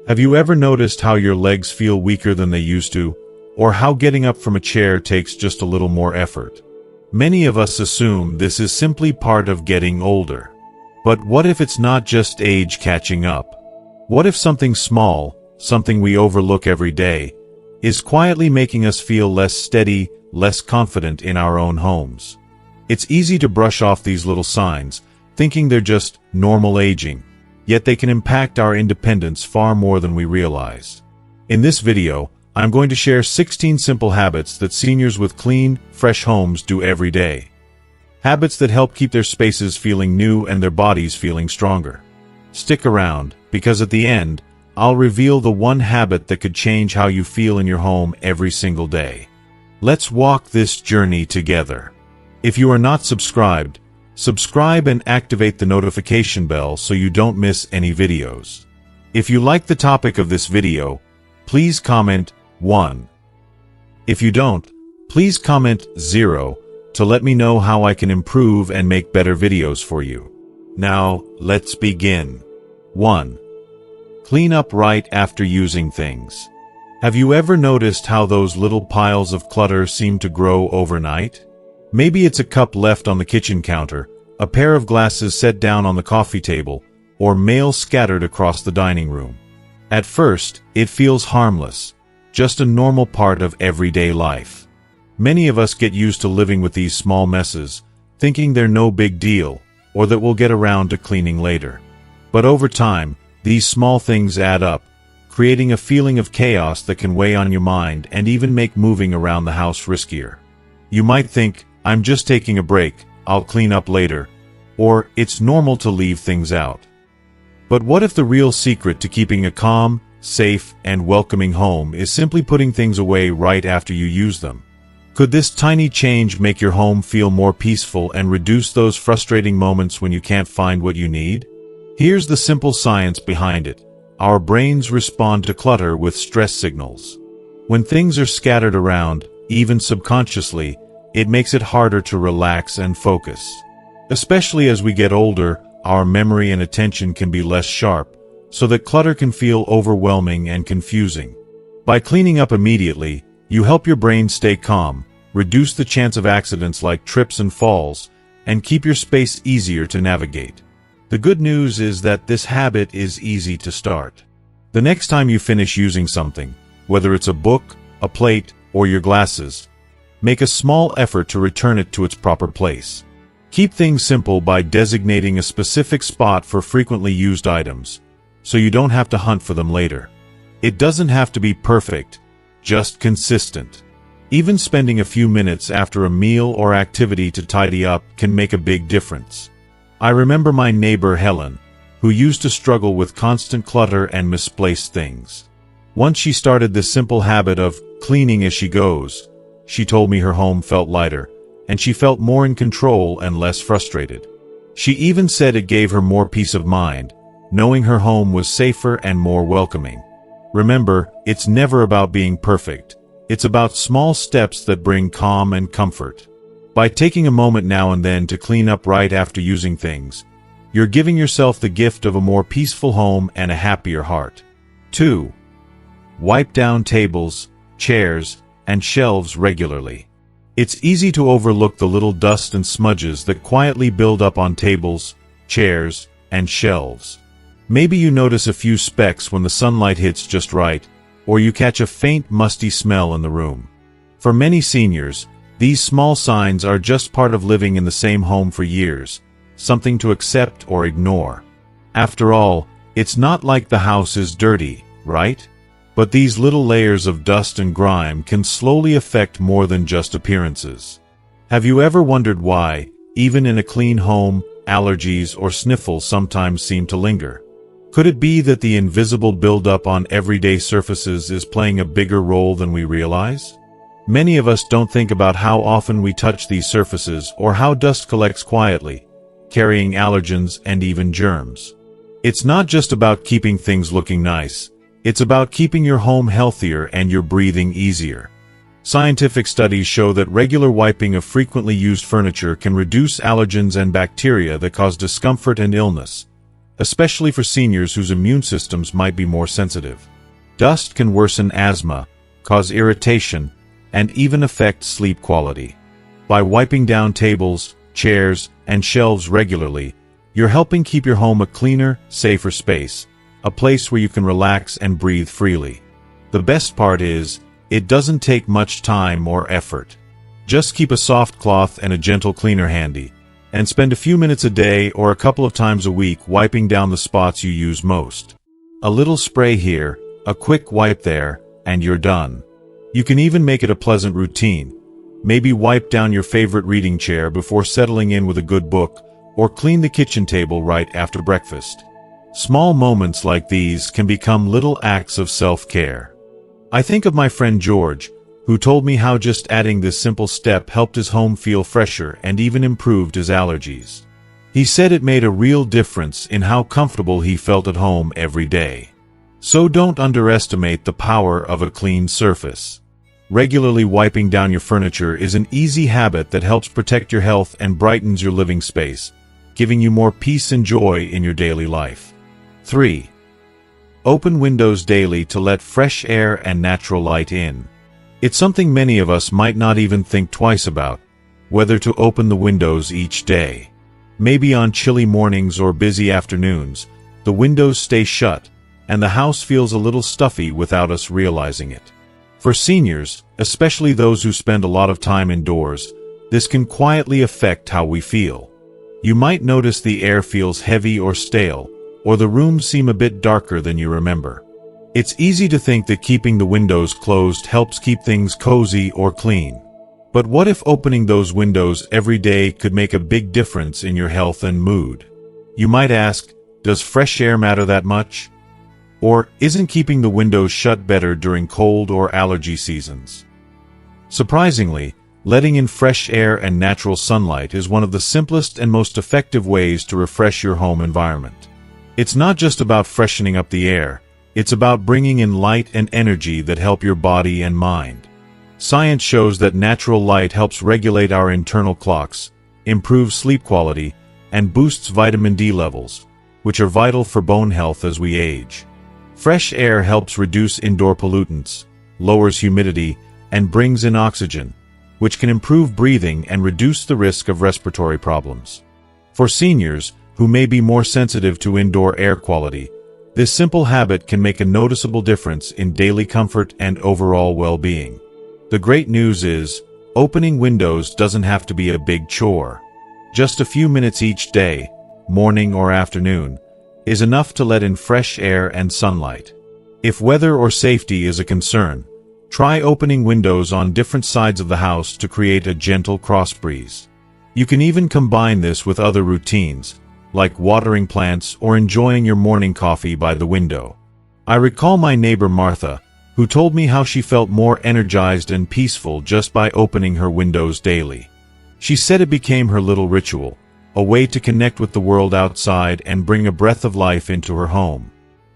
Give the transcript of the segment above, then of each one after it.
Have you ever noticed how your legs feel weaker than they used to, or how getting up from a chair takes just a little more effort? Many of us assume this is simply part of getting older. But what if it's not just age catching up? What if something small, something we overlook every day, is quietly making us feel less steady, less confident in our own homes? It's easy to brush off these little signs, thinking they're just normal aging, yet they can impact our independence far more than we realize. In this video, I'm going to share 16 simple habits that seniors with clean, fresh homes do every day. Habits that help keep their spaces feeling new and their bodies feeling stronger. Stick around, because at the end, I'll reveal the one habit that could change how you feel in your home every single day. Let's walk this journey together. If you are not subscribed, subscribe and activate the notification bell so you don't miss any videos. If you like the topic of this video, please comment 1. If you don't, please comment 0 to let me know how I can improve and make better videos for you. Now, let's begin. 1. Clean up right after using things. Have you ever noticed how those little piles of clutter seem to grow overnight? Maybe it's a cup left on the kitchen counter, a pair of glasses set down on the coffee table, or mail scattered across the dining room. At first, it feels harmless, just a normal part of everyday life. Many of us get used to living with these small messes, thinking they're no big deal, or that we'll get around to cleaning later. But over time, these small things add up, creating a feeling of chaos that can weigh on your mind and even make moving around the house riskier. You might think, I'm just taking a break, I'll clean up later, or it's normal to leave things out. But what if the real secret to keeping a calm, safe, and welcoming home is simply putting things away right after you use them? Could this tiny change make your home feel more peaceful and reduce those frustrating moments when you can't find what you need? Here's the simple science behind it. Our brains respond to clutter with stress signals. When things are scattered around, even subconsciously, it makes it harder to relax and focus. Especially as we get older, our memory and attention can be less sharp, so that clutter can feel overwhelming and confusing. By cleaning up immediately, you help your brain stay calm, reduce the chance of accidents like trips and falls, and keep your space easier to navigate. The good news is that this habit is easy to start. The next time you finish using something, whether it's a book, a plate, or your glasses, make a small effort to return it to its proper place. Keep things simple by designating a specific spot for frequently used items, so you don't have to hunt for them later. It doesn't have to be perfect, just consistent. Even spending a few minutes after a meal or activity to tidy up can make a big difference. I remember my neighbor Helen, who used to struggle with constant clutter and misplaced things. Once she started this simple habit of cleaning as she goes, she told me her home felt lighter, and she felt more in control and less frustrated. She even said it gave her more peace of mind, knowing her home was safer and more welcoming. Remember, it's never about being perfect. It's about small steps that bring calm and comfort. By taking a moment now and then to clean up right after using things, you're giving yourself the gift of a more peaceful home and a happier heart. 2. Wipe down tables, chairs, and shelves regularly. It's easy to overlook the little dust and smudges that quietly build up on tables, chairs, and shelves. Maybe you notice a few specks when the sunlight hits just right, or you catch a faint musty smell in the room. For many seniors, these small signs are just part of living in the same home for years, something to accept or ignore. After all, it's not like the house is dirty, right? But these little layers of dust and grime can slowly affect more than just appearances. Have you ever wondered why, even in a clean home, allergies or sniffles sometimes seem to linger? Could it be that the invisible buildup on everyday surfaces is playing a bigger role than we realize? Many of us don't think about how often we touch these surfaces or how dust collects quietly, carrying allergens and even germs. It's not just about keeping things looking nice. It's about keeping your home healthier and your breathing easier. Scientific studies show that regular wiping of frequently used furniture can reduce allergens and bacteria that cause discomfort and illness, especially for seniors whose immune systems might be more sensitive. Dust can worsen asthma, cause irritation, and even affect sleep quality. By wiping down tables, chairs, and shelves regularly, you're helping keep your home a cleaner, safer space, a place where you can relax and breathe freely. The best part is, it doesn't take much time or effort. Just keep a soft cloth and a gentle cleaner handy, and spend a few minutes a day or a couple of times a week wiping down the spots you use most. A little spray here, a quick wipe there, and you're done. You can even make it a pleasant routine. Maybe wipe down your favorite reading chair before settling in with a good book, or clean the kitchen table right after breakfast. Small moments like these can become little acts of self-care. I think of my friend George, who told me how just adding this simple step helped his home feel fresher and even improved his allergies. He said it made a real difference in how comfortable he felt at home every day. So don't underestimate the power of a clean surface. Regularly wiping down your furniture is an easy habit that helps protect your health and brightens your living space, giving you more peace and joy in your daily life. 3. Open windows daily to let fresh air and natural light in. It's something many of us might not even think twice about, whether to open the windows each day. Maybe on chilly mornings or busy afternoons, the windows stay shut, and the house feels a little stuffy without us realizing it. For seniors, especially those who spend a lot of time indoors, this can quietly affect how we feel. You might notice the air feels heavy or stale, or the rooms seem a bit darker than you remember. It's easy to think that keeping the windows closed helps keep things cozy or clean. But what if opening those windows every day could make a big difference in your health and mood? You might ask, does fresh air matter that much? Or isn't keeping the windows shut better during cold or allergy seasons? Surprisingly, letting in fresh air and natural sunlight is one of the simplest and most effective ways to refresh your home environment. It's not just about freshening up the air, it's about bringing in light and energy that help your body and mind. Science shows that natural light helps regulate our internal clocks, improves sleep quality, and boosts vitamin D levels, which are vital for bone health as we age. Fresh air helps reduce indoor pollutants, lowers humidity, and brings in oxygen, which can improve breathing and reduce the risk of respiratory problems. For seniors, who may be more sensitive to indoor air quality, this simple habit can make a noticeable difference in daily comfort and overall well-being. The great news is, opening windows doesn't have to be a big chore. Just a few minutes each day, morning or afternoon, is enough to let in fresh air and sunlight. If weather or safety is a concern, try opening windows on different sides of the house to create a gentle cross breeze. You can even combine this with other routines, like watering plants or enjoying your morning coffee by the window. I recall my neighbor Martha, who told me how she felt more energized and peaceful just by opening her windows daily. She said it became her little ritual, a way to connect with the world outside and bring a breath of life into her home.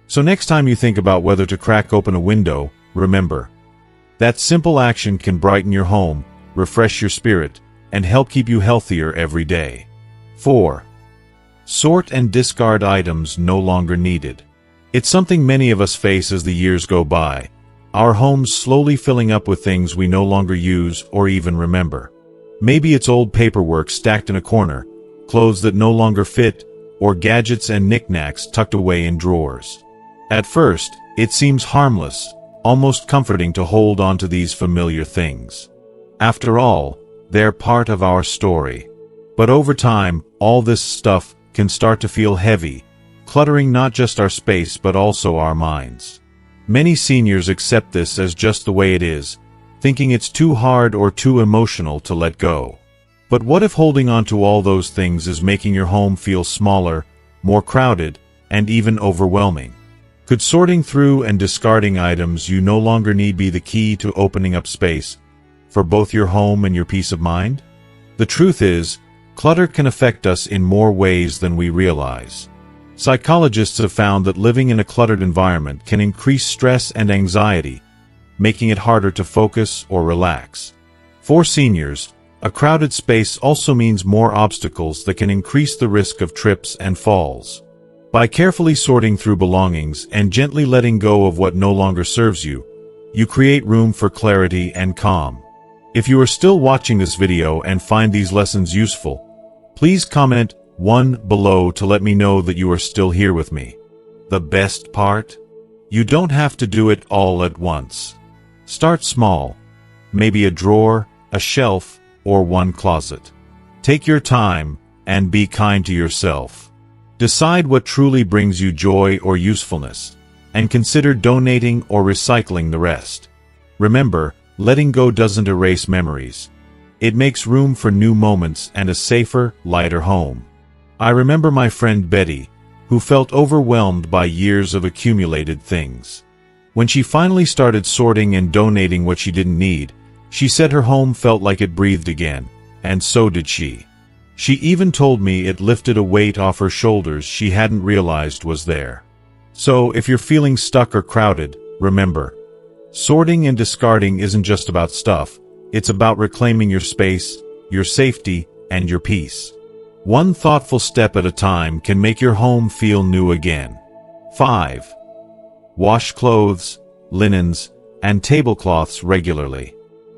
So next time you think about whether to crack open a window, remember, that simple action can brighten your home, refresh your spirit, and help keep you healthier every day. 4. Sort and discard items no longer needed. It's something many of us face as the years go by, our homes slowly filling up with things we no longer use or even remember. Maybe it's old paperwork stacked in a corner, clothes that no longer fit, or gadgets and knickknacks tucked away in drawers. At first, it seems harmless, almost comforting to hold on to these familiar things. After all, they're part of our story. But over time, all this stuff can start to feel heavy, cluttering not just our space but also our minds. Many seniors accept this as just the way it is, thinking it's too hard or too emotional to let go. But what if holding on to all those things is making your home feel smaller, more crowded, and even overwhelming? Could sorting through and discarding items you no longer need be the key to opening up space for both your home and your peace of mind? The truth is, clutter can affect us in more ways than we realize. Psychologists have found that living in a cluttered environment can increase stress and anxiety, making it harder to focus or relax. For seniors, a crowded space also means more obstacles that can increase the risk of trips and falls. By carefully sorting through belongings and gently letting go of what no longer serves you, you create room for clarity and calm. If you are still watching this video and find these lessons useful, please comment 1 below to let me know that you are still here with me. The best part? You don't have to do it all at once. Start small. Maybe a drawer, a shelf, or one closet. Take your time and be kind to yourself. Decide what truly brings you joy or usefulness, and consider donating or recycling the rest. Remember, letting go doesn't erase memories. It makes room for new moments and a safer, lighter home. I remember my friend Betty, who felt overwhelmed by years of accumulated things. When she finally started sorting and donating what she didn't need, she said her home felt like it breathed again, and so did she. She even told me it lifted a weight off her shoulders she hadn't realized was there. So if you're feeling stuck or crowded, remember, sorting and discarding isn't just about stuff, it's about reclaiming your space, your safety, and your peace. One thoughtful step at a time can make your home feel new again. 5. Wash clothes, linens, and tablecloths regularly.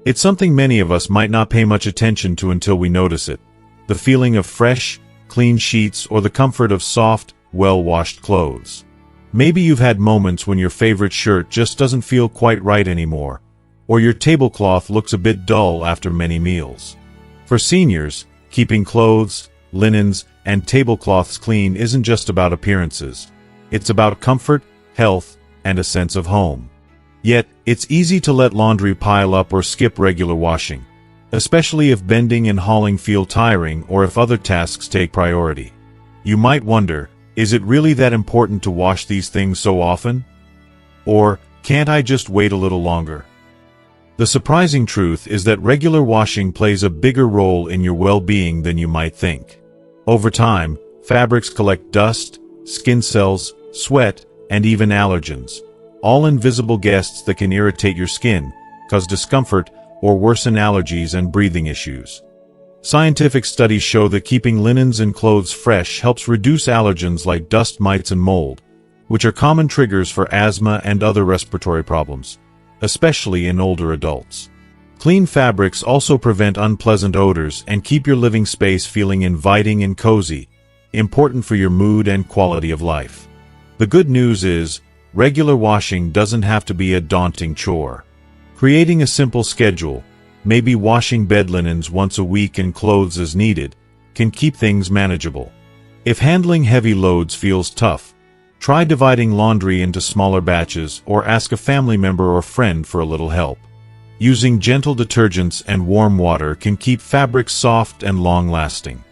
It's something many of us might not pay much attention to until we notice it. The feeling of fresh, clean sheets or the comfort of soft, well-washed clothes. Maybe you've had moments when your favorite shirt just doesn't feel quite right anymore, or your tablecloth looks a bit dull after many meals. For seniors, keeping clothes, linens, and tablecloths clean isn't just about appearances. It's about comfort, health, and a sense of home. Yet, it's easy to let laundry pile up or skip regular washing, especially if bending and hauling feel tiring or if other tasks take priority. You might wonder, is it really that important to wash these things so often? Or, can't I just wait a little longer? The surprising truth is that regular washing plays a bigger role in your well-being than you might think. Over time, fabrics collect dust, skin cells, sweat, and even allergens, all invisible guests that can irritate your skin, cause discomfort, or worsen allergies and breathing issues. Scientific studies show that keeping linens and clothes fresh helps reduce allergens like dust mites and mold, which are common triggers for asthma and other respiratory problems, especially in older adults. Clean fabrics also prevent unpleasant odors and keep your living space feeling inviting and cozy, important for your mood and quality of life. The good news is, regular washing doesn't have to be a daunting chore. Creating a simple schedule, maybe washing bed linens once a week and clothes as needed, can keep things manageable. If handling heavy loads feels tough, try dividing laundry into smaller batches or ask a family member or friend for a little help. Using gentle detergents and warm water can keep fabrics soft and long-lasting.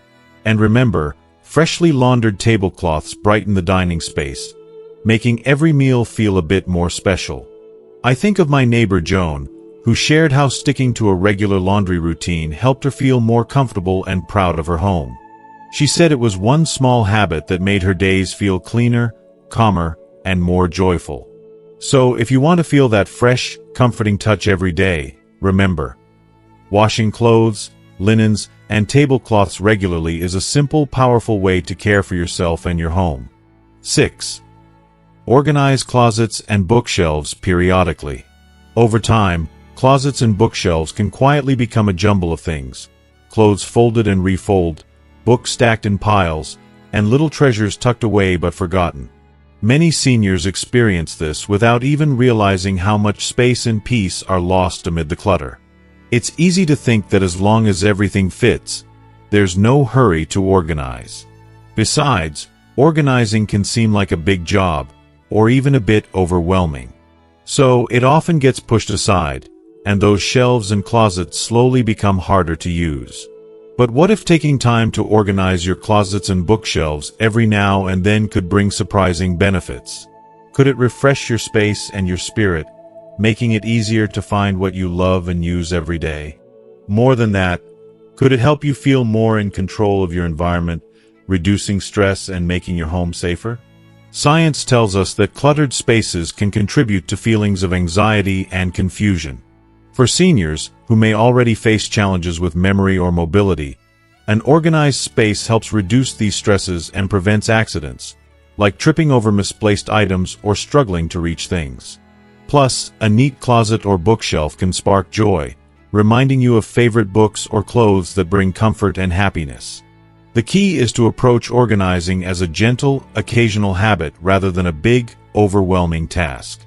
And remember, freshly laundered tablecloths brighten the dining space, making every meal feel a bit more special. I think of my neighbor Joan, who shared how sticking to a regular laundry routine helped her feel more comfortable and proud of her home. She said it was one small habit that made her days feel cleaner, calmer, and more joyful. So if you want to feel that fresh, comforting touch every day, remember, washing clothes, linens, and tablecloths regularly is a simple, powerful way to care for yourself and your home. 6. Organize closets and bookshelves periodically. Over time, closets and bookshelves can quietly become a jumble of things. Clothes folded and refolded, books stacked in piles, and little treasures tucked away but forgotten. Many seniors experience this without even realizing how much space and peace are lost amid the clutter. It's easy to think that as long as everything fits, there's no hurry to organize. Besides, organizing can seem like a big job, or even a bit overwhelming. So it often gets pushed aside, and those shelves and closets slowly become harder to use. But what if taking time to organize your closets and bookshelves every now and then could bring surprising benefits? Could it refresh your space and your spirit, making it easier to find what you love and use every day? More than that, could it help you feel more in control of your environment, reducing stress and making your home safer? Science tells us that cluttered spaces can contribute to feelings of anxiety and confusion. For seniors, who may already face challenges with memory or mobility, an organized space helps reduce these stresses and prevents accidents, like tripping over misplaced items or struggling to reach things. Plus, a neat closet or bookshelf can spark joy, reminding you of favorite books or clothes that bring comfort and happiness. The key is to approach organizing as a gentle, occasional habit rather than a big, overwhelming task.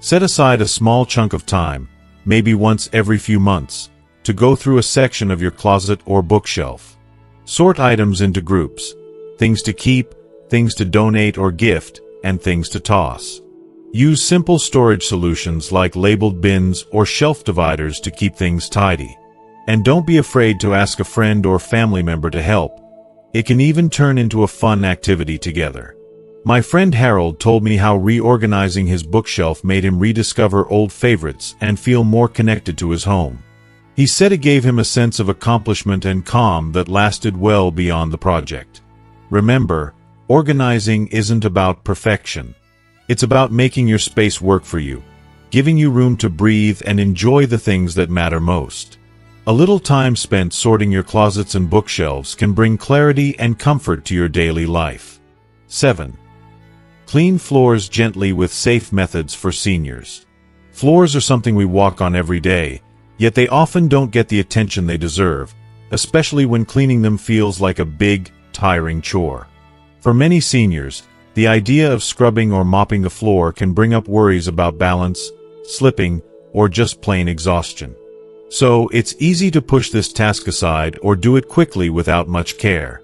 Set aside a small chunk of time, maybe once every few months, to go through a section of your closet or bookshelf. Sort items into groups: things to keep, things to donate or gift, and things to toss. Use simple storage solutions like labeled bins or shelf dividers to keep things tidy. And don't be afraid to ask a friend or family member to help. It can even turn into a fun activity together. My friend Harold told me how reorganizing his bookshelf made him rediscover old favorites and feel more connected to his home. He said it gave him a sense of accomplishment and calm that lasted well beyond the project. Remember, organizing isn't about perfection. It's about making your space work for you, giving you room to breathe and enjoy the things that matter most. A little time spent sorting your closets and bookshelves can bring clarity and comfort to your daily life. 7. Clean floors gently with safe methods for seniors. Floors are something we walk on every day, yet they often don't get the attention they deserve, especially when cleaning them feels like a big, tiring chore. For many seniors, the idea of scrubbing or mopping the floor can bring up worries about balance, slipping, or just plain exhaustion. So, it's easy to push this task aside or do it quickly without much care.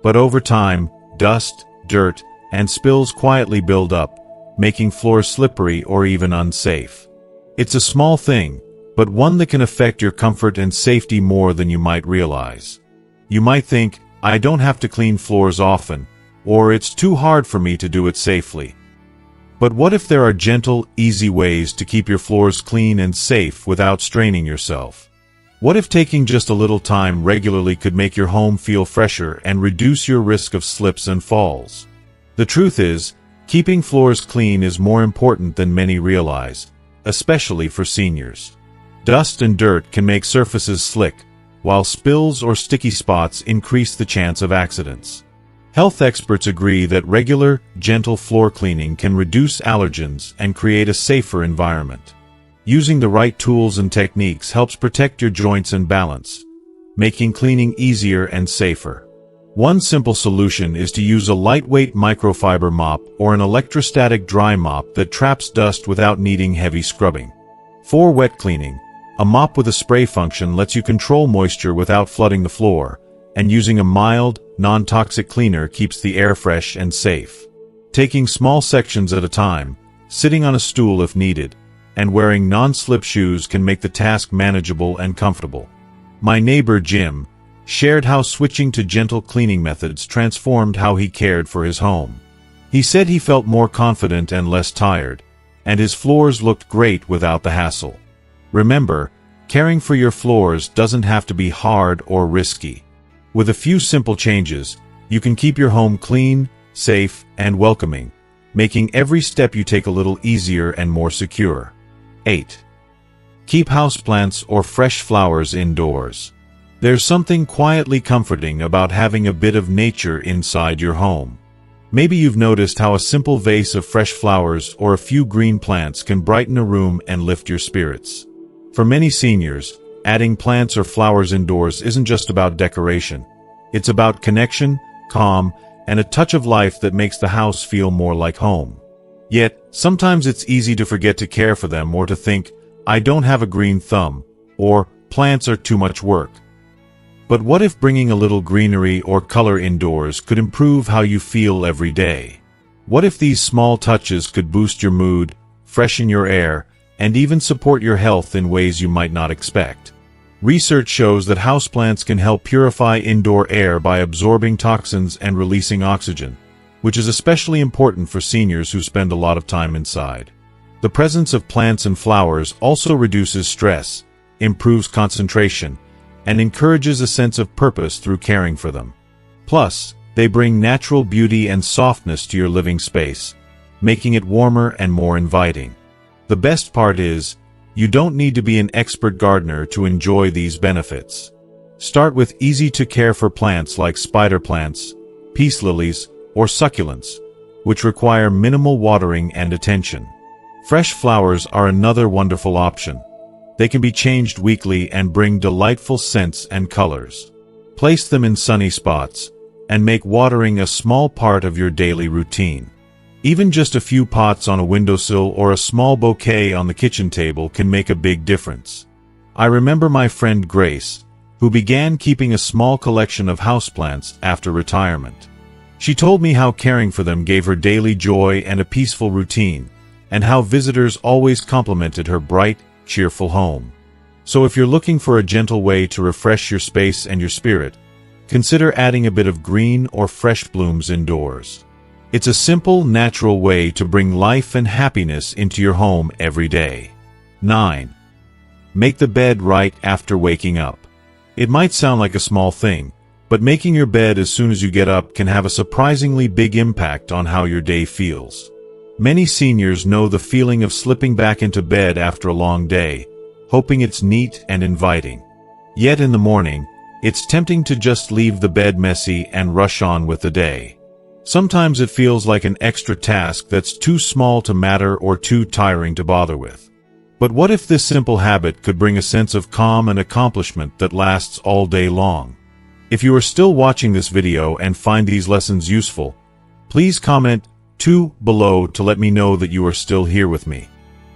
But over time, dust, dirt, and spills quietly build up, making floors slippery or even unsafe. It's a small thing, but one that can affect your comfort and safety more than you might realize. You might think, I don't have to clean floors often, or it's too hard for me to do it safely. But what if there are gentle, easy ways to keep your floors clean and safe without straining yourself? What if taking just a little time regularly could make your home feel fresher and reduce your risk of slips and falls? The truth is, keeping floors clean is more important than many realize, especially for seniors. Dust and dirt can make surfaces slick, while spills or sticky spots increase the chance of accidents. Health experts agree that regular, gentle floor cleaning can reduce allergens and create a safer environment. Using the right tools and techniques helps protect your joints and balance, making cleaning easier and safer. One simple solution is to use a lightweight microfiber mop or an electrostatic dry mop that traps dust without needing heavy scrubbing. For wet cleaning, a mop with a spray function lets you control moisture without flooding the floor, and using a mild, non-toxic cleaner keeps the air fresh and safe. Taking small sections at a time, sitting on a stool if needed, and wearing non-slip shoes can make the task manageable and comfortable. My neighbor Jim shared how switching to gentle cleaning methods transformed how he cared for his home. He said he felt more confident and less tired, and his floors looked great without the hassle. Remember, caring for your floors doesn't have to be hard or risky. With a few simple changes, you can keep your home clean, safe, and welcoming, making every step you take a little easier and more secure. 8. Keep houseplants or fresh flowers indoors. There's something quietly comforting about having a bit of nature inside your home. Maybe you've noticed how a simple vase of fresh flowers or a few green plants can brighten a room and lift your spirits. For many seniors, adding plants or flowers indoors isn't just about decoration. It's about connection, calm, and a touch of life that makes the house feel more like home. Yet, sometimes it's easy to forget to care for them or to think, I don't have a green thumb, or plants are too much work. But what if bringing a little greenery or color indoors could improve how you feel every day? What if these small touches could boost your mood, freshen your air, and even support your health in ways you might not expect? Research shows that houseplants can help purify indoor air by absorbing toxins and releasing oxygen, which is especially important for seniors who spend a lot of time inside. The presence of plants and flowers also reduces stress, improves concentration, and encourages a sense of purpose through caring for them. Plus, they bring natural beauty and softness to your living space, making it warmer and more inviting. The best part is, you don't need to be an expert gardener to enjoy these benefits. Start with easy-to-care-for plants like spider plants, peace lilies, or succulents, which require minimal watering and attention. Fresh flowers are another wonderful option. They can be changed weekly and bring delightful scents and colors. Place them in sunny spots, and make watering a small part of your daily routine. Even just a few pots on a windowsill or a small bouquet on the kitchen table can make a big difference. I remember my friend Grace, who began keeping a small collection of houseplants after retirement. She told me how caring for them gave her daily joy and a peaceful routine, and how visitors always complimented her bright, cheerful home. So if you're looking for a gentle way to refresh your space and your spirit, consider adding a bit of green or fresh blooms indoors. It's a simple, natural way to bring life and happiness into your home every day. 9. Make the bed right after waking up. It might sound like a small thing, but making your bed as soon as you get up can have a surprisingly big impact on how your day feels. Many seniors know the feeling of slipping back into bed after a long day, hoping it's neat and inviting. Yet in the morning, it's tempting to just leave the bed messy and rush on with the day. Sometimes it feels like an extra task that's too small to matter or too tiring to bother with. But what if this simple habit could bring a sense of calm and accomplishment that lasts all day long? If you are still watching this video and find these lessons useful, please comment 2 below to let me know that you are still here with me.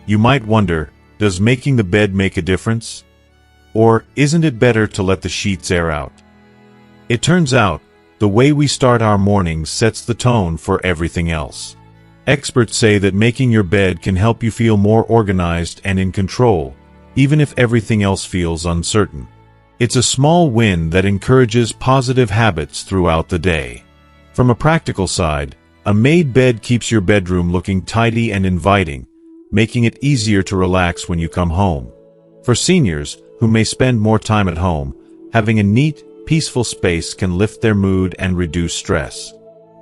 You might wonder, does making the bed make a difference? Or isn't it better to let the sheets air out? It turns out, the way we start our mornings sets the tone for everything else. Experts say that making your bed can help you feel more organized and in control, even if everything else feels uncertain. It's a small win that encourages positive habits throughout the day. From a practical side, a made bed keeps your bedroom looking tidy and inviting, making it easier to relax when you come home. For seniors, who may spend more time at home, having a neat, peaceful space can lift their mood and reduce stress.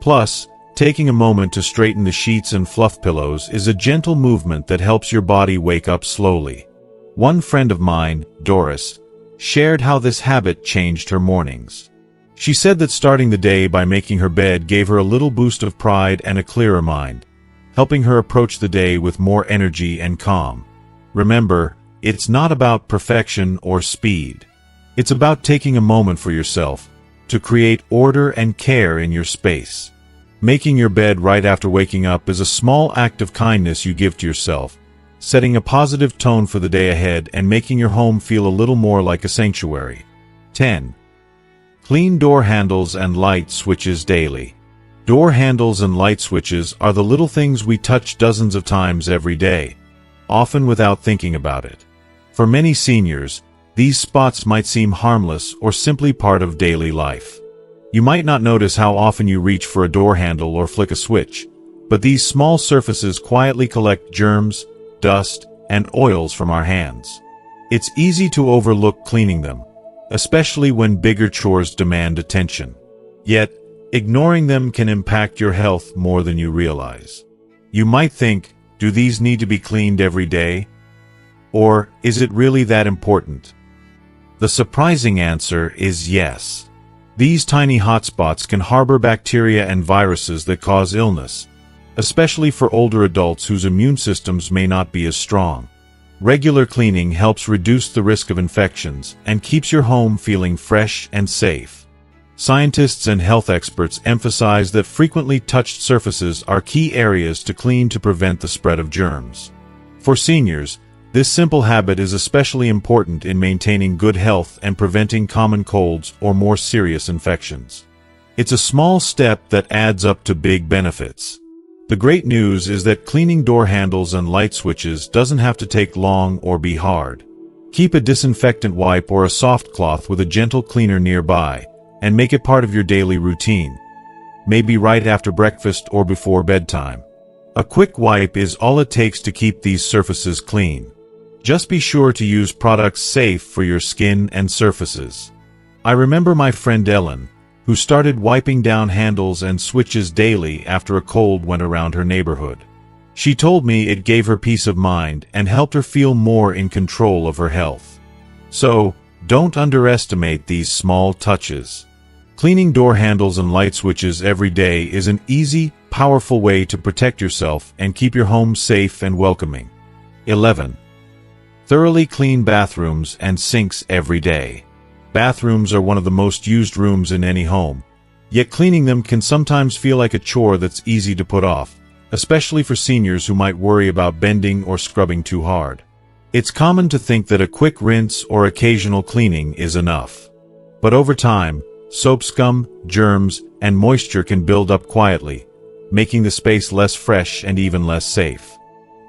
Plus, taking a moment to straighten the sheets and fluff pillows is a gentle movement that helps your body wake up slowly. One friend of mine, Doris, shared how this habit changed her mornings. She said that starting the day by making her bed gave her a little boost of pride and a clearer mind, helping her approach the day with more energy and calm. Remember, it's not about perfection or speed. It's about taking a moment for yourself, to create order and care in your space. Making your bed right after waking up is a small act of kindness you give to yourself, setting a positive tone for the day ahead and making your home feel a little more like a sanctuary. 10. Clean door handles and light switches daily. Door handles and light switches are the little things we touch dozens of times every day, often without thinking about it. For many seniors, these spots might seem harmless or simply part of daily life. You might not notice how often you reach for a door handle or flick a switch, but these small surfaces quietly collect germs, dust, and oils from our hands. It's easy to overlook cleaning them, especially when bigger chores demand attention. Yet, ignoring them can impact your health more than you realize. You might think, do these need to be cleaned every day? Or is it really that important? The surprising answer is yes. These tiny hotspots can harbor bacteria and viruses that cause illness, especially for older adults whose immune systems may not be as strong. Regular cleaning helps reduce the risk of infections and keeps your home feeling fresh and safe. Scientists and health experts emphasize that frequently touched surfaces are key areas to clean to prevent the spread of germs. For seniors, this simple habit is especially important in maintaining good health and preventing common colds or more serious infections. It's a small step that adds up to big benefits. The great news is that cleaning door handles and light switches doesn't have to take long or be hard. Keep a disinfectant wipe or a soft cloth with a gentle cleaner nearby, and make it part of your daily routine, maybe right after breakfast or before bedtime. A quick wipe is all it takes to keep these surfaces clean. Just be sure to use products safe for your skin and surfaces. I remember my friend Ellen, who started wiping down handles and switches daily after a cold went around her neighborhood. She told me it gave her peace of mind and helped her feel more in control of her health. So, don't underestimate these small touches. Cleaning door handles and light switches every day is an easy, powerful way to protect yourself and keep your home safe and welcoming. 11. Thoroughly clean bathrooms and sinks every day. Bathrooms are one of the most used rooms in any home, yet cleaning them can sometimes feel like a chore that's easy to put off, especially for seniors who might worry about bending or scrubbing too hard. It's common to think that a quick rinse or occasional cleaning is enough. But over time, soap scum, germs, and moisture can build up quietly, making the space less fresh and even less safe.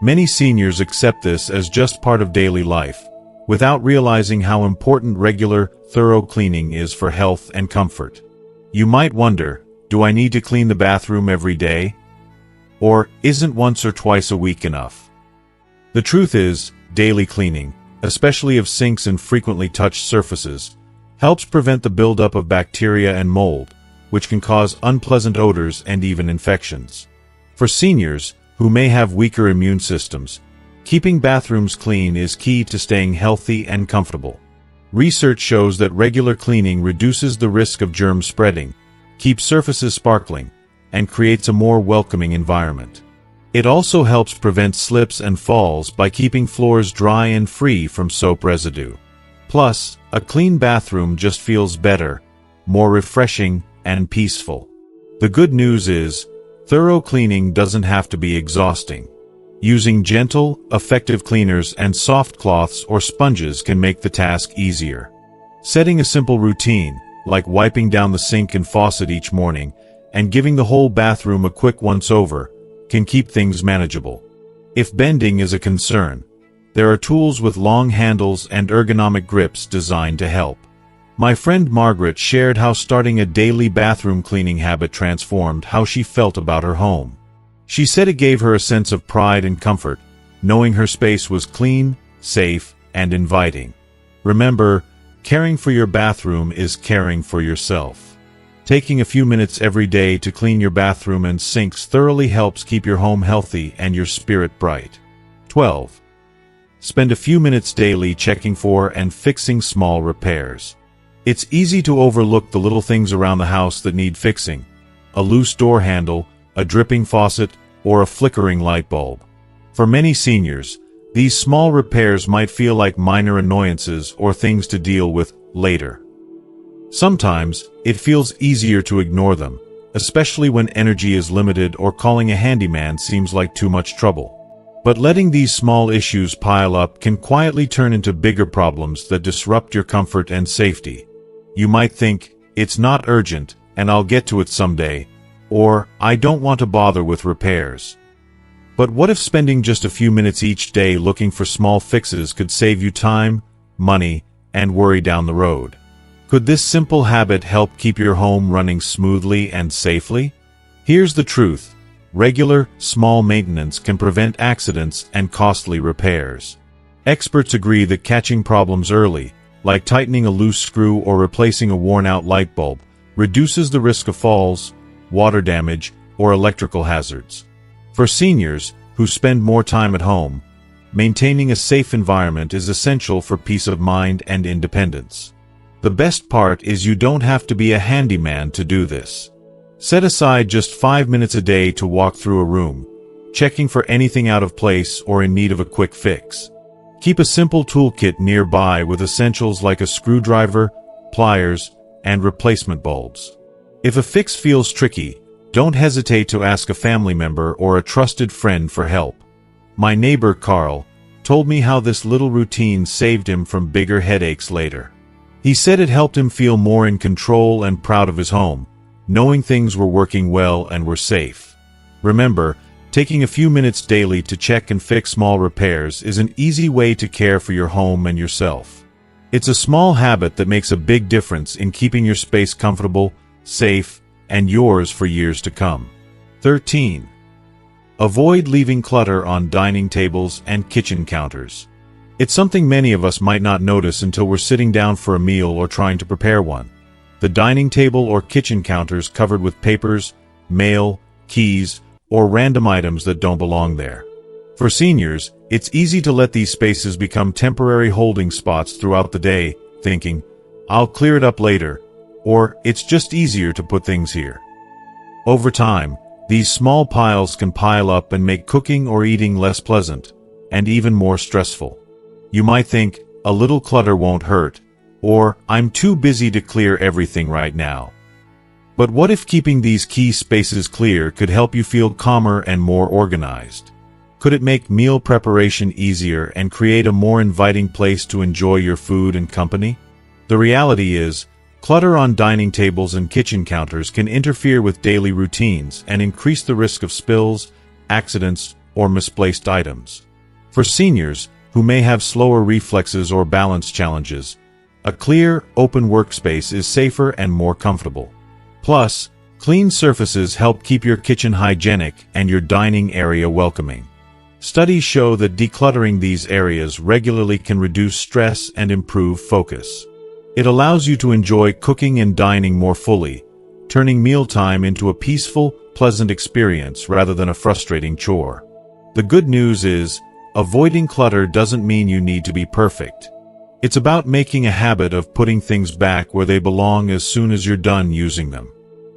Many seniors accept this as just part of daily life, without realizing how important regular, thorough cleaning is for health and comfort. You might wonder, do I need to clean the bathroom every day? Or isn't once or twice a week enough? The truth is, daily cleaning, especially of sinks and frequently touched surfaces, helps prevent the buildup of bacteria and mold, which can cause unpleasant odors and even infections. For seniors, who may have weaker immune systems, keeping bathrooms clean is key to staying healthy and comfortable. Research shows that regular cleaning reduces the risk of germ spreading, keeps surfaces sparkling, and creates a more welcoming environment. It also helps prevent slips and falls by keeping floors dry and free from soap residue. Plus, a clean bathroom just feels better, more refreshing, and peaceful. The good news is, thorough cleaning doesn't have to be exhausting. Using gentle, effective cleaners and soft cloths or sponges can make the task easier. Setting a simple routine, like wiping down the sink and faucet each morning, and giving the whole bathroom a quick once-over, can keep things manageable. If bending is a concern, there are tools with long handles and ergonomic grips designed to help. My friend Margaret shared how starting a daily bathroom cleaning habit transformed how she felt about her home. She said it gave her a sense of pride and comfort, knowing her space was clean, safe, and inviting. Remember, caring for your bathroom is caring for yourself. Taking a few minutes every day to clean your bathroom and sinks thoroughly helps keep your home healthy and your spirit bright. 12. Spend a few minutes daily checking for and fixing small repairs. It's easy to overlook the little things around the house that need fixing: a loose door handle, a dripping faucet, or a flickering light bulb. For many seniors, these small repairs might feel like minor annoyances or things to deal with later. Sometimes, it feels easier to ignore them, especially when energy is limited or calling a handyman seems like too much trouble. But letting these small issues pile up can quietly turn into bigger problems that disrupt your comfort and safety. You might think, it's not urgent, and I'll get to it someday, or I don't want to bother with repairs. But what if spending just a few minutes each day looking for small fixes could save you time, money, and worry down the road? Could this simple habit help keep your home running smoothly and safely? Here's the truth. Regular, small maintenance can prevent accidents and costly repairs. Experts agree that catching problems early, like tightening a loose screw or replacing a worn-out light bulb, reduces the risk of falls, water damage, or electrical hazards. For seniors, who spend more time at home, maintaining a safe environment is essential for peace of mind and independence. The best part is you don't have to be a handyman to do this. Set aside just 5 minutes a day to walk through a room, checking for anything out of place or in need of a quick fix. Keep a simple toolkit nearby with essentials like a screwdriver, pliers, and replacement bulbs. If a fix feels tricky, don't hesitate to ask a family member or a trusted friend for help. My neighbor Carl told me how this little routine saved him from bigger headaches later. He said it helped him feel more in control and proud of his home, knowing things were working well and were safe. Remember, taking a few minutes daily to check and fix small repairs is an easy way to care for your home and yourself. It's a small habit that makes a big difference in keeping your space comfortable, safe, and yours for years to come. 13. Avoid leaving clutter on dining tables and kitchen counters. It's something many of us might not notice until we're sitting down for a meal or trying to prepare one. The dining table or kitchen counters covered with papers, mail, keys, or random items that don't belong there. For seniors, it's easy to let these spaces become temporary holding spots throughout the day, thinking, I'll clear it up later, or it's just easier to put things here. Over time, these small piles can pile up and make cooking or eating less pleasant, and even more stressful. You might think, a little clutter won't hurt, or I'm too busy to clear everything right now. But what if keeping these key spaces clear could help you feel calmer and more organized? Could it make meal preparation easier and create a more inviting place to enjoy your food and company? The reality is, clutter on dining tables and kitchen counters can interfere with daily routines and increase the risk of spills, accidents, or misplaced items. For seniors, who may have slower reflexes or balance challenges, a clear, open workspace is safer and more comfortable. Plus, clean surfaces help keep your kitchen hygienic and your dining area welcoming. Studies show that decluttering these areas regularly can reduce stress and improve focus. It allows you to enjoy cooking and dining more fully, turning mealtime into a peaceful, pleasant experience rather than a frustrating chore. The good news is, avoiding clutter doesn't mean you need to be perfect. It's about making a habit of putting things back where they belong as soon as you're done using them.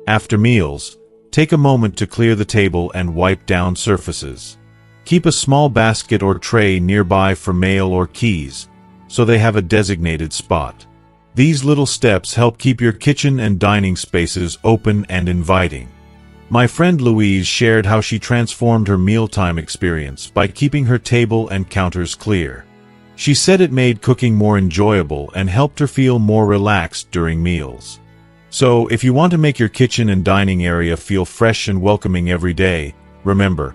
After meals, take a moment to clear the table and wipe down surfaces. Keep a small basket or tray nearby for mail or keys, so they have a designated spot. These little steps help keep your kitchen and dining spaces open and inviting. My friend Louise shared how she transformed her mealtime experience by keeping her table and counters clear. She said it made cooking more enjoyable and helped her feel more relaxed during meals. So, if you want to make your kitchen and dining area feel fresh and welcoming every day, remember,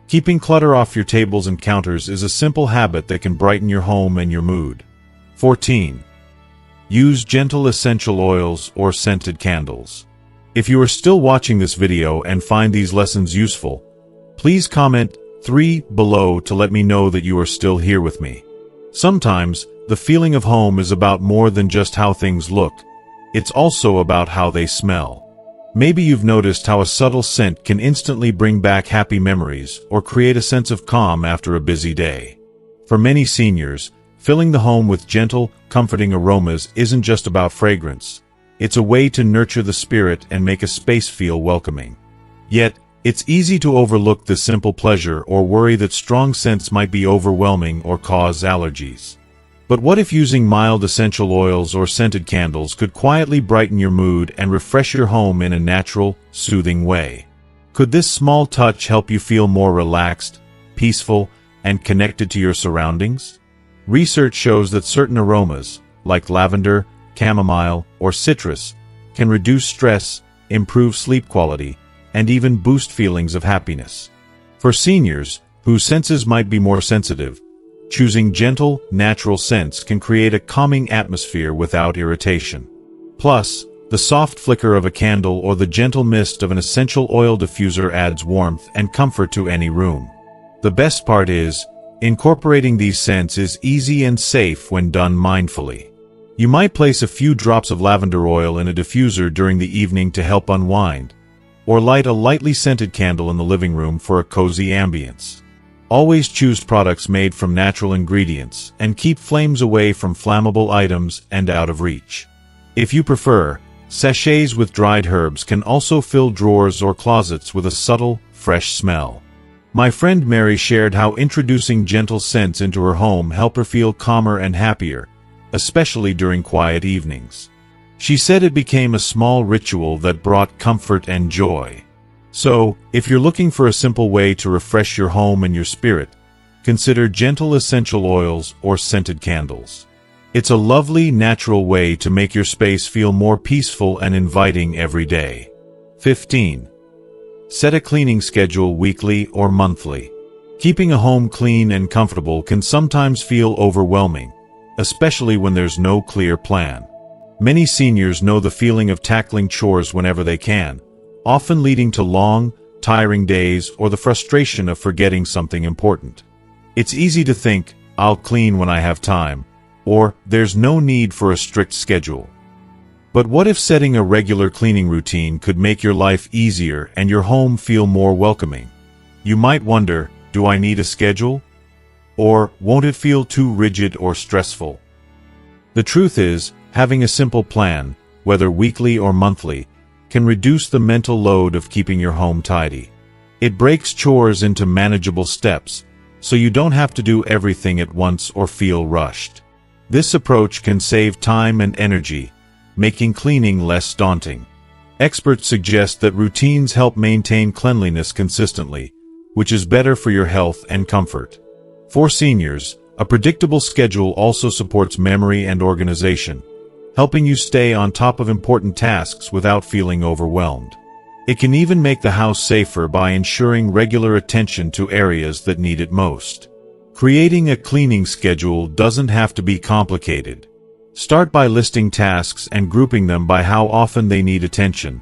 keeping clutter off your tables and counters is a simple habit that can brighten your home and your mood. 14. Use gentle essential oils or scented candles. If you are still watching this video and find these lessons useful, please comment 3 below to let me know that you are still here with me. Sometimes, the feeling of home is about more than just how things look. It's also about how they smell. Maybe you've noticed how a subtle scent can instantly bring back happy memories or create a sense of calm after a busy day. For many seniors, filling the home with gentle, comforting aromas isn't just about fragrance. It's a way to nurture the spirit and make a space feel welcoming. Yet, it's easy to overlook this simple pleasure or worry that strong scents might be overwhelming or cause allergies. But what if using mild essential oils or scented candles could quietly brighten your mood and refresh your home in a natural, soothing way? Could this small touch help you feel more relaxed, peaceful, and connected to your surroundings? Research shows that certain aromas, like lavender, chamomile, or citrus, can reduce stress, improve sleep quality, and even boost feelings of happiness. For seniors, whose senses might be more sensitive, choosing gentle, natural scents can create a calming atmosphere without irritation. Plus, the soft flicker of a candle or the gentle mist of an essential oil diffuser adds warmth and comfort to any room. The best part is, incorporating these scents is easy and safe when done mindfully. You might place a few drops of lavender oil in a diffuser during the evening to help unwind, or light a lightly scented candle in the living room for a cozy ambience. Always choose products made from natural ingredients and keep flames away from flammable items and out of reach. If you prefer, sachets with dried herbs can also fill drawers or closets with a subtle, fresh smell. My friend Mary shared how introducing gentle scents into her home helped her feel calmer and happier, especially during quiet evenings. She said it became a small ritual that brought comfort and joy. So, if you're looking for a simple way to refresh your home and your spirit, consider gentle essential oils or scented candles. It's a lovely, natural way to make your space feel more peaceful and inviting every day. 15. Set a cleaning schedule weekly or monthly. Keeping a home clean and comfortable can sometimes feel overwhelming, especially when there's no clear plan. Many seniors know the feeling of tackling chores whenever they can, often leading to long, tiring days or the frustration of forgetting something important. It's easy to think, I'll clean when I have time, or there's no need for a strict schedule. But what if setting a regular cleaning routine could make your life easier and your home feel more welcoming? You might wonder, do I need a schedule? Or won't it feel too rigid or stressful? The truth is, having a simple plan, whether weekly or monthly, can reduce the mental load of keeping your home tidy. It breaks chores into manageable steps, so you don't have to do everything at once or feel rushed. This approach can save time and energy, making cleaning less daunting. Experts suggest that routines help maintain cleanliness consistently, which is better for your health and comfort. For seniors, a predictable schedule also supports memory and organization, helping you stay on top of important tasks without feeling overwhelmed. It can even make the house safer by ensuring regular attention to areas that need it most. Creating a cleaning schedule doesn't have to be complicated. Start by listing tasks and grouping them by how often they need attention: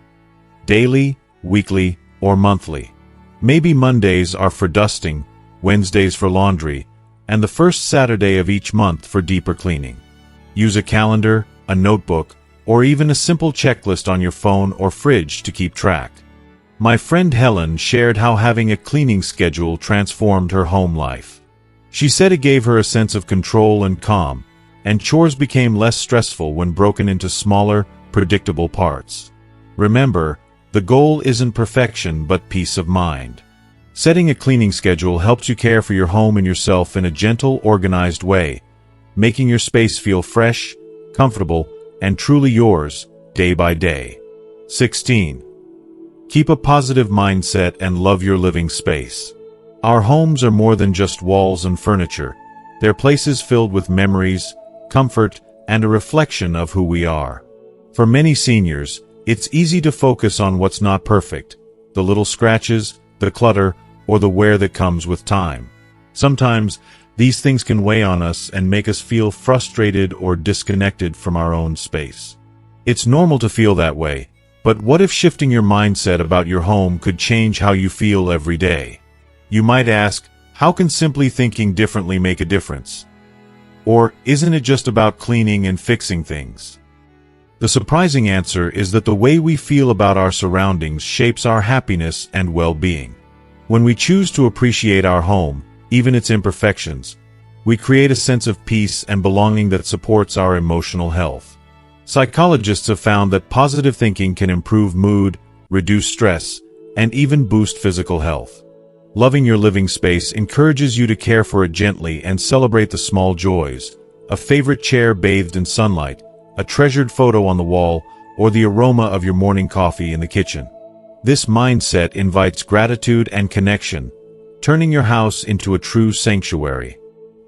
daily, weekly, or monthly. Maybe Mondays are for dusting, Wednesdays for laundry, and the first Saturday of each month for deeper cleaning. Use a calendar, a notebook, or even a simple checklist on your phone or fridge to keep track. My friend Helen shared how having a cleaning schedule transformed her home life. She said it gave her a sense of control and calm, and chores became less stressful when broken into smaller, predictable parts. Remember, the goal isn't perfection but peace of mind. Setting a cleaning schedule helps you care for your home and yourself in a gentle, organized way, making your space feel fresh, comfortable, and truly yours, day by day. 16. Keep a positive mindset and love your living space. Our homes are more than just walls and furniture. They're places filled with memories, comfort, and a reflection of who we are. For many seniors, it's easy to focus on what's not perfect, the little scratches, the clutter, or the wear that comes with time. Sometimes, these things can weigh on us and make us feel frustrated or disconnected from our own space. It's normal to feel that way, but what if shifting your mindset about your home could change how you feel every day? You might ask, how can simply thinking differently make a difference? Or isn't it just about cleaning and fixing things? The surprising answer is that the way we feel about our surroundings shapes our happiness and well-being. When we choose to appreciate our home, even its imperfections, we create a sense of peace and belonging that supports our emotional health. Psychologists have found that positive thinking can improve mood, reduce stress, and even boost physical health. Loving your living space encourages you to care for it gently and celebrate the small joys: a favorite chair bathed in sunlight, a treasured photo on the wall, or the aroma of your morning coffee in the kitchen. This mindset invites gratitude and connection, turning your house into a true sanctuary.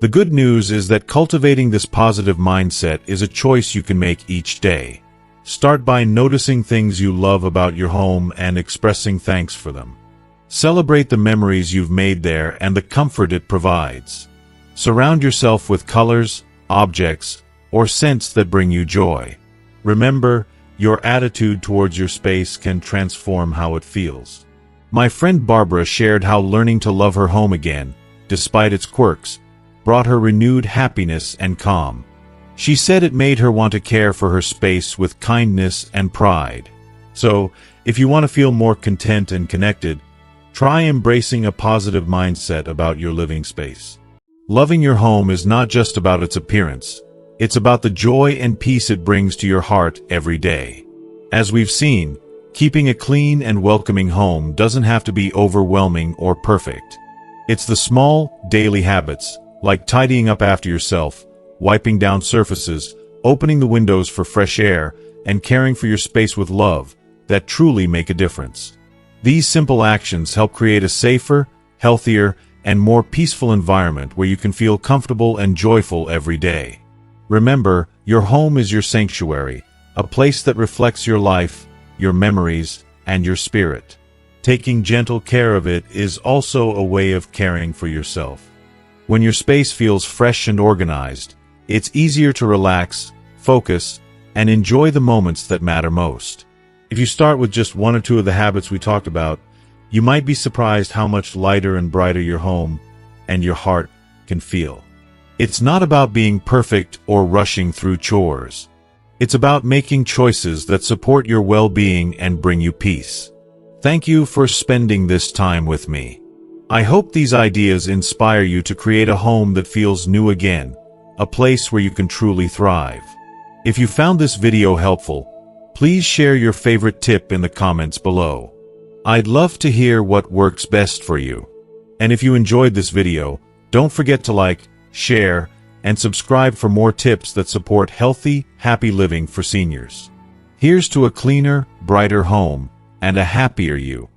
The good news is that cultivating this positive mindset is a choice you can make each day. Start by noticing things you love about your home and expressing thanks for them. Celebrate the memories you've made there and the comfort it provides. Surround yourself with colors, objects, or scents that bring you joy. Remember, your attitude towards your space can transform how it feels. My friend Barbara shared how learning to love her home again, despite its quirks, brought her renewed happiness and calm. She said it made her want to care for her space with kindness and pride. So, if you want to feel more content and connected, try embracing a positive mindset about your living space. Loving your home is not just about its appearance. It's about the joy and peace it brings to your heart every day. As we've seen, keeping a clean and welcoming home doesn't have to be overwhelming or perfect. It's the small, daily habits, like tidying up after yourself, wiping down surfaces, opening the windows for fresh air, and caring for your space with love, that truly make a difference. These simple actions help create a safer, healthier, and more peaceful environment where you can feel comfortable and joyful every day. Remember, your home is your sanctuary, a place that reflects your life, your memories, and your spirit. Taking gentle care of it is also a way of caring for yourself. When your space feels fresh and organized, it's easier to relax, focus, and enjoy the moments that matter most. If you start with just one or two of the habits we talked about, you might be surprised how much lighter and brighter your home and your heart can feel. It's not about being perfect or rushing through chores. It's about making choices that support your well-being and bring you peace. Thank you for spending this time with me. I hope these ideas inspire you to create a home that feels new again, a place where you can truly thrive. If you found this video helpful, Please share your favorite tip in the comments below. I'd love to hear what works best for you. And if you enjoyed this video, don't forget to like, share, and subscribe for more tips that support healthy, happy living for seniors. Here's to a cleaner, brighter home, and a happier you.